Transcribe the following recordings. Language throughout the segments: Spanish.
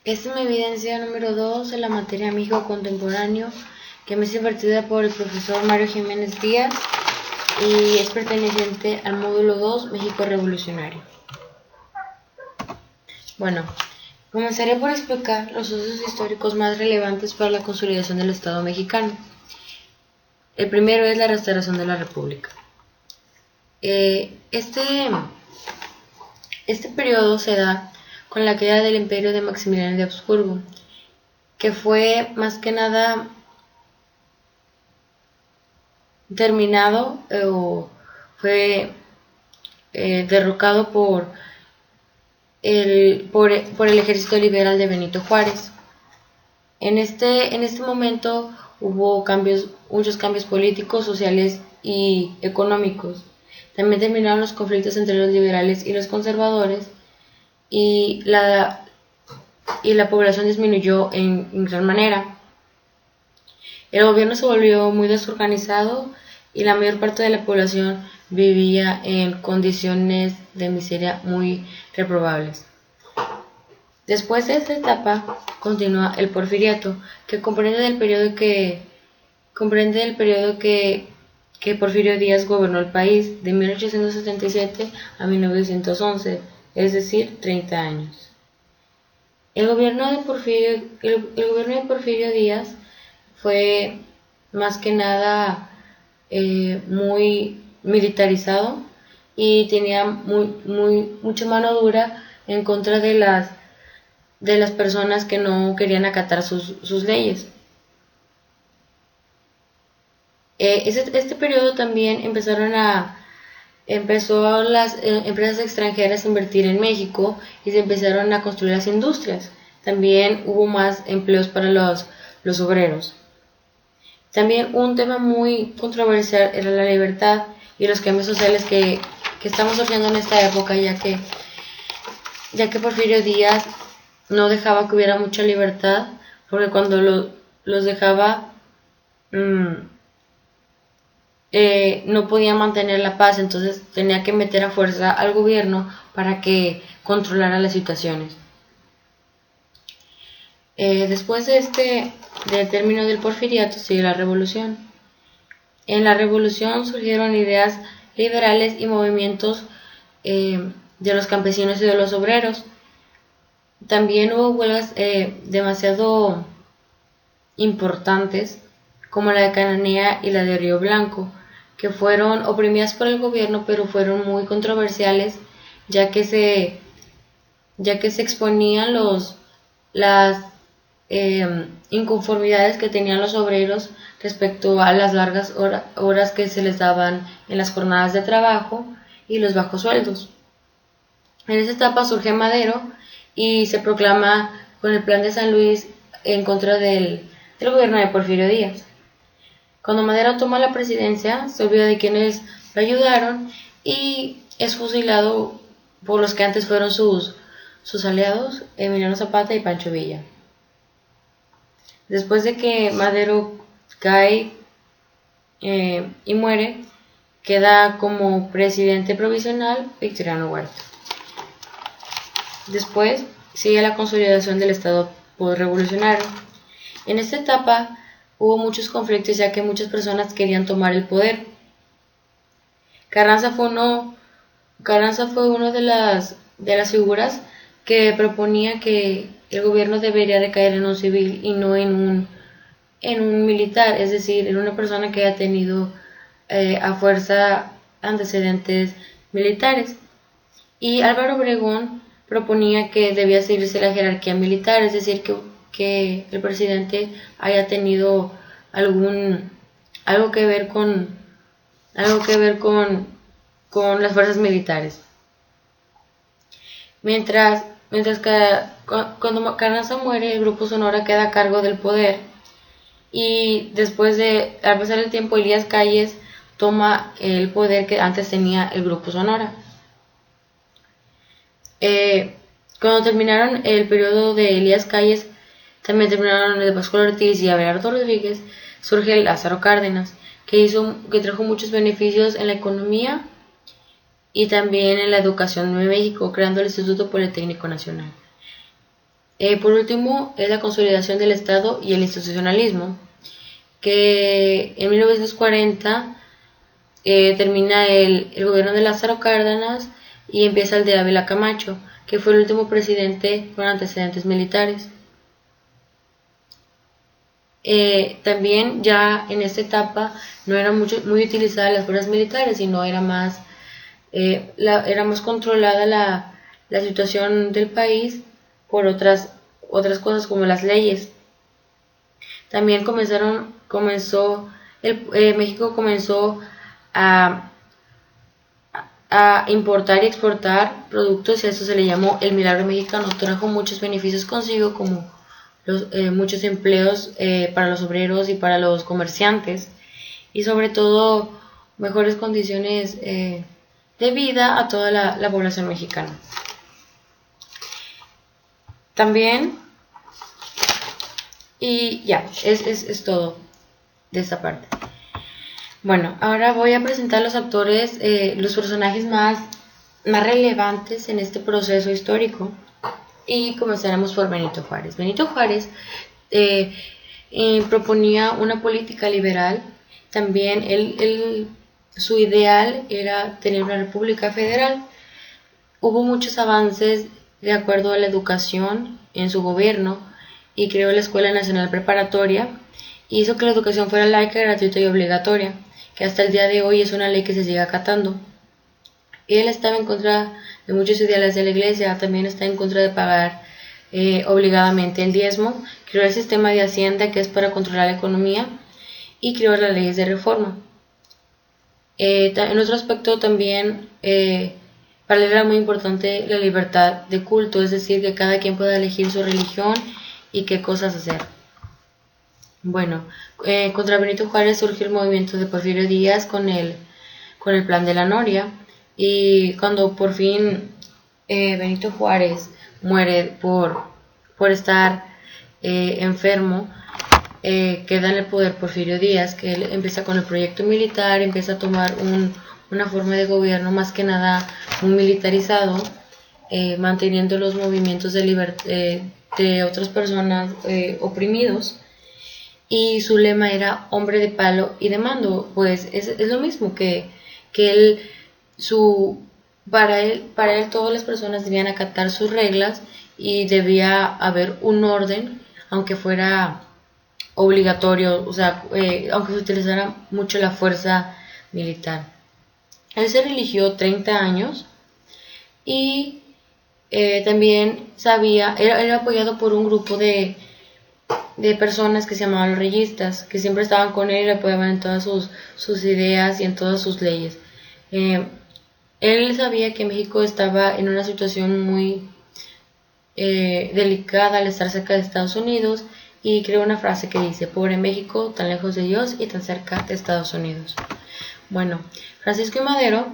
Esta es mi evidencia número 2 en la materia México Contemporáneo, que me es impartida por el profesor Mario Jiménez Díaz y es perteneciente al módulo 2 México Revolucionario. Bueno, comenzaré por explicar los sucesos históricos más relevantes para la consolidación del Estado mexicano. El primero es la restauración de la República. Este periodo se da con la caída del imperio de Maximiliano de Habsburgo, que fue más que nada terminado o fue derrocado por el ejército liberal de Benito Juárez. En este momento hubo muchos cambios políticos, sociales y económicos. También terminaron los conflictos entre los liberales y los conservadores y la población disminuyó en gran manera. El gobierno se volvió muy desorganizado y la mayor parte de la población vivía en condiciones de miseria muy reprobables. Después de esta etapa continúa el Porfiriato, que comprende el periodo que Porfirio Díaz gobernó el país de 1877 a 1911, es decir, 30 años. El gobierno de Porfirio Díaz fue más que nada muy militarizado y tenía mucha mano dura en contra de las personas que no querían acatar sus leyes. Este periodo también empezó las empresas extranjeras a invertir en México y se empezaron a construir las industrias. También hubo más empleos para los obreros. También un tema muy controversial era la libertad y los cambios sociales que estamos surgiendo en esta época, ya que Porfirio Díaz no dejaba que hubiera mucha libertad, porque cuando los dejaba no podía mantener la paz, entonces tenía que meter a fuerza al gobierno para que controlara las situaciones. Después del término del porfiriato sigue la revolución. En la revolución surgieron ideas liberales y movimientos de los campesinos y de los obreros. También hubo huelgas demasiado importantes, como la de Cananea y la de Río Blanco, que fueron oprimidas por el gobierno, pero fueron muy controversiales, ya que se exponían las inconformidades que tenían los obreros respecto a las largas horas que se les daban en las jornadas de trabajo y los bajos sueldos. En esta etapa surge Madero y se proclama con el Plan de San Luis en contra del gobierno de Porfirio Díaz. Cuando Madero toma la presidencia, se olvida de quienes lo ayudaron y es fusilado por los que antes fueron sus aliados, Emiliano Zapata y Pancho Villa. Después de que Madero cae y muere, queda como presidente provisional Victoriano Huerta. Después sigue la consolidación del Estado postrevolucionario. En esta etapa hubo muchos conflictos, ya que muchas personas querían tomar el poder. Carranza fue uno de las figuras que proponía que el gobierno debería recaer en un civil y no en un militar, es decir, en una persona que haya tenido a fuerza antecedentes militares. Y Álvaro Obregón proponía que debía seguirse la jerarquía militar, es decir, que el presidente haya tenido algo que ver con las fuerzas militares. Mientras que cuando Carranza muere, el Grupo Sonora queda a cargo del poder y después de, al pasar el tiempo, Elías Calles toma el poder que antes tenía el Grupo Sonora. Cuando terminaron el periodo de Elías Calles, también terminaron el de Pascual Ortiz y Abelardo Rodríguez, surge Lázaro Cárdenas, que trajo muchos beneficios en la economía y también en la educación en México, creando el Instituto Politécnico Nacional. Por último, es la consolidación del Estado y el institucionalismo, que en 1940 termina el gobierno de Lázaro Cárdenas y empieza el de Ávila Camacho, que fue el último presidente con antecedentes militares. También ya en esta etapa no eran muy utilizadas las fuerzas militares, sino era más controlada la situación del país por otras cosas como las leyes. También México comenzó a importar y exportar productos, y a eso se le llamó el milagro mexicano. Trajo muchos beneficios consigo, como muchos empleos para los obreros y para los comerciantes, y sobre todo mejores condiciones de vida a toda la población mexicana. También, y ya, es todo de esta parte. Bueno, ahora voy a presentar los actores, los personajes más relevantes en este proceso histórico, y comenzaremos por Benito Juárez. Benito Juárez proponía una política liberal. También su ideal era tener una república federal. Hubo muchos avances de acuerdo a la educación en su gobierno, y creó la Escuela Nacional Preparatoria, y hizo que la educación fuera laica, gratuita y obligatoria, que hasta el día de hoy es una ley que se sigue acatando. Él estaba en contra de muchos ideales de la iglesia. También está en contra de pagar obligadamente el diezmo. Creó el sistema de hacienda, que es para controlar la economía, y creó las leyes de reforma. En otro aspecto también, para él era muy importante la libertad de culto, es decir, que cada quien pueda elegir su religión y qué cosas hacer. Bueno, contra Benito Juárez surge el movimiento de Porfirio Díaz con el Plan de la Noria, y cuando por fin Benito Juárez muere por estar enfermo, queda en el poder Porfirio Díaz, que él empieza con el proyecto militar, empieza a tomar una forma de gobierno más que nada muy militarizado, manteniendo los movimientos de otras personas oprimidos. Y su lema era hombre de palo y de mando. Pues es lo mismo que él, para él todas las personas debían acatar sus reglas, y debía haber un orden, aunque fuera obligatorio, o sea, aunque se utilizara mucho la fuerza militar. Él se religió 30 años, y también era apoyado por un grupo de personas que se llamaban los reyistas, que siempre estaban con él y le apoyaban en todas sus ideas y en todas sus leyes. Él sabía que México estaba en una situación muy delicada al estar cerca de Estados Unidos, y creó una frase que dice: pobre México, tan lejos de Dios y tan cerca de Estados Unidos. Bueno, Francisco I. Madero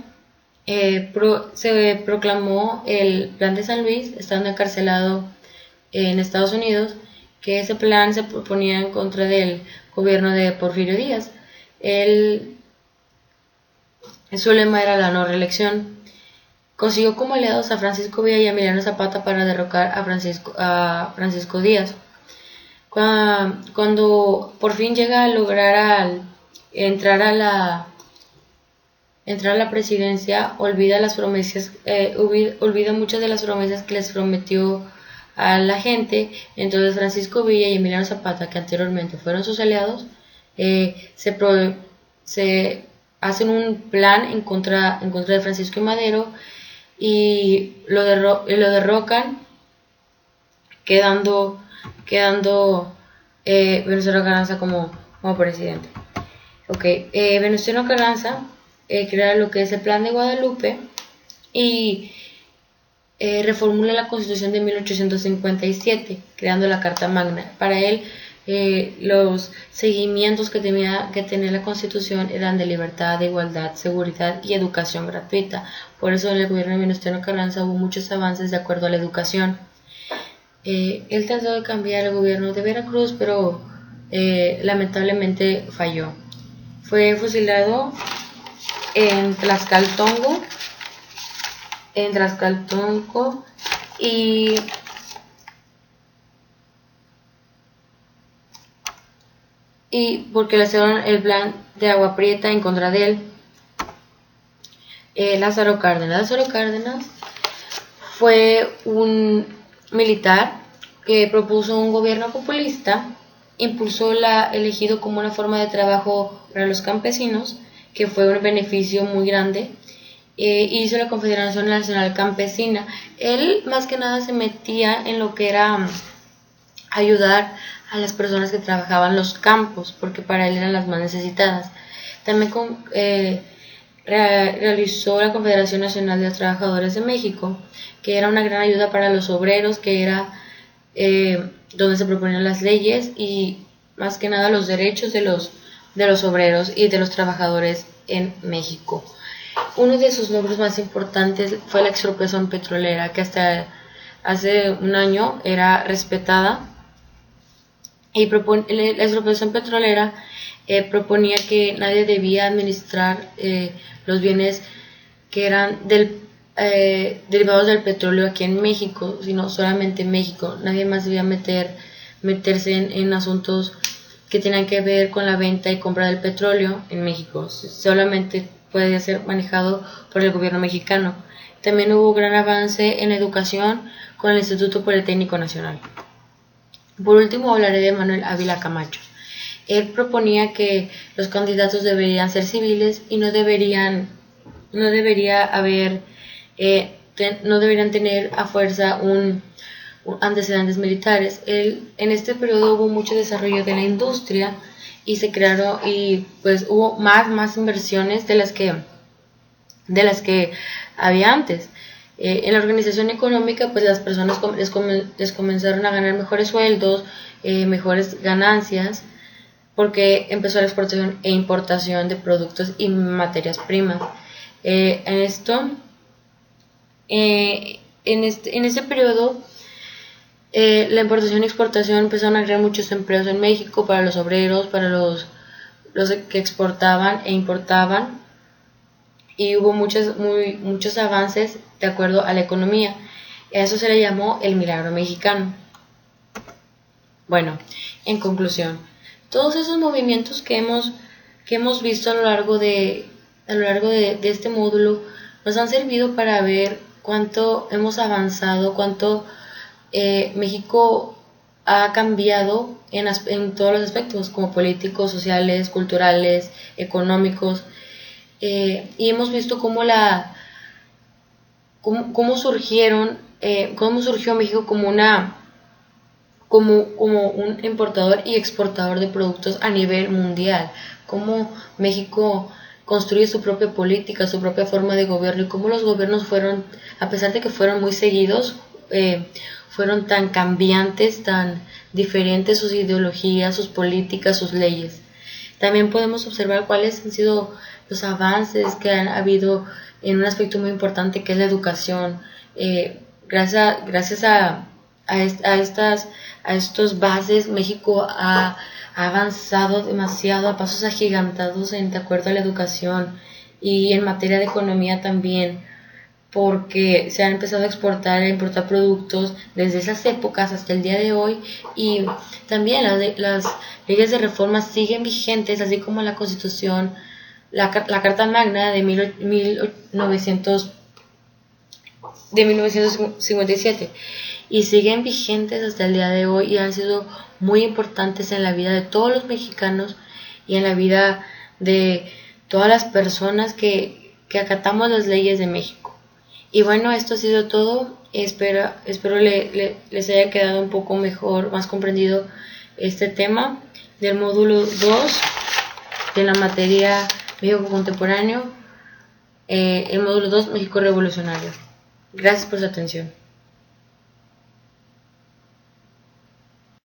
se proclamó el Plan de San Luis, estando encarcelado en Estados Unidos, que ese plan se proponía en contra del gobierno de Porfirio Díaz. Su lema era la no reelección. Consiguió como aliados a Francisco Villa y a Emiliano Zapata para derrocar a Francisco Díaz. Cuando por fin llega a lograr entrar a la presidencia, olvida muchas de las promesas que les prometió a la gente. Entonces Francisco Villa y Emiliano Zapata, que anteriormente fueron sus aliados, se hacen un plan en contra de Francisco y Madero, y lo derrocan, quedando Venustiano Carranza como presidente. Venustiano Carranza crea lo que es el Plan de Guadalupe, y reformula la Constitución de 1857, creando la Carta Magna. Para él, los seguimientos que tenía la Constitución eran de libertad, de igualdad, seguridad y educación gratuita. Por eso en el gobierno de Venustiano Carranza hubo muchos avances de acuerdo a la educación. Él trató de cambiar el gobierno de Veracruz, pero lamentablemente falló. Fue fusilado en Tlaxcaltongo, y y porque le hicieron el plan de Agua Prieta en contra de él. Lázaro Cárdenas. Lázaro Cárdenas fue un militar que propuso un gobierno populista, impulsó elegido como una forma de trabajo para los campesinos, que fue un beneficio muy grande. Hizo la Confederación Nacional Campesina. Él más que nada se metía en lo que era ayudar a las personas que trabajaban los campos, porque para él eran las más necesitadas. También realizó la Confederación Nacional de los Trabajadores de México, que era una gran ayuda para los obreros, que era donde se proponían las leyes y más que nada los derechos de los obreros y de los trabajadores en México. Uno de sus logros más importantes fue la expropiación petrolera, que hasta hace un año era respetada. Y la expropiación petrolera proponía que nadie debía administrar los bienes que eran derivados del petróleo aquí en México, sino solamente en México. Nadie más debía meterse en asuntos que tenían que ver con la venta y compra del petróleo en México. Solamente podía ser manejado por el gobierno mexicano. También hubo gran avance en la educación con el Instituto Politécnico Nacional. Por último hablaré de Manuel Ávila Camacho. Él proponía que los candidatos deberían ser civiles y no deberían tener a fuerza antecedentes militares. En este periodo hubo mucho desarrollo de la industria y se crearon y pues hubo más inversiones de las que había antes. En la organización económica, pues las personas les comenzaron a ganar mejores sueldos, mejores ganancias, porque empezó la exportación e importación de productos y materias primas. En este periodo, la importación y exportación empezaron a crear muchos empleos en México para los obreros, para los que exportaban e importaban, y hubo muchos avances de acuerdo a la economía. A eso se le llamó el milagro mexicano. Bueno, en conclusión, todos esos movimientos que hemos visto a lo largo de este módulo nos han servido para ver cuánto hemos avanzado, cuánto México ha cambiado en todos los aspectos, como políticos, sociales, culturales, económicos, y hemos visto cómo surgió México como un importador y exportador de productos a nivel mundial, cómo México construye su propia política, su propia forma de gobierno, y cómo los gobiernos fueron, a pesar de que fueron muy seguidos, fueron tan cambiantes, tan diferentes sus ideologías, sus políticas, sus leyes. También podemos observar cuáles han sido los avances que han habido en un aspecto muy importante, que es la educación. Gracias a estos bases, México ha avanzado demasiado a pasos agigantados de acuerdo a la educación, y en materia de economía también, porque se han empezado a exportar e importar productos desde esas épocas hasta el día de hoy, y también las leyes de reforma siguen vigentes, así como la Constitución, la Carta Magna de 1957, y siguen vigentes hasta el día de hoy, y han sido muy importantes en la vida de todos los mexicanos y en la vida de todas las personas que acatamos las leyes de México. Y bueno, esto ha sido todo. Espero les haya quedado un poco mejor, más comprendido este tema del módulo 2 de la materia México Contemporáneo, el módulo 2 México Revolucionario. Gracias por su atención.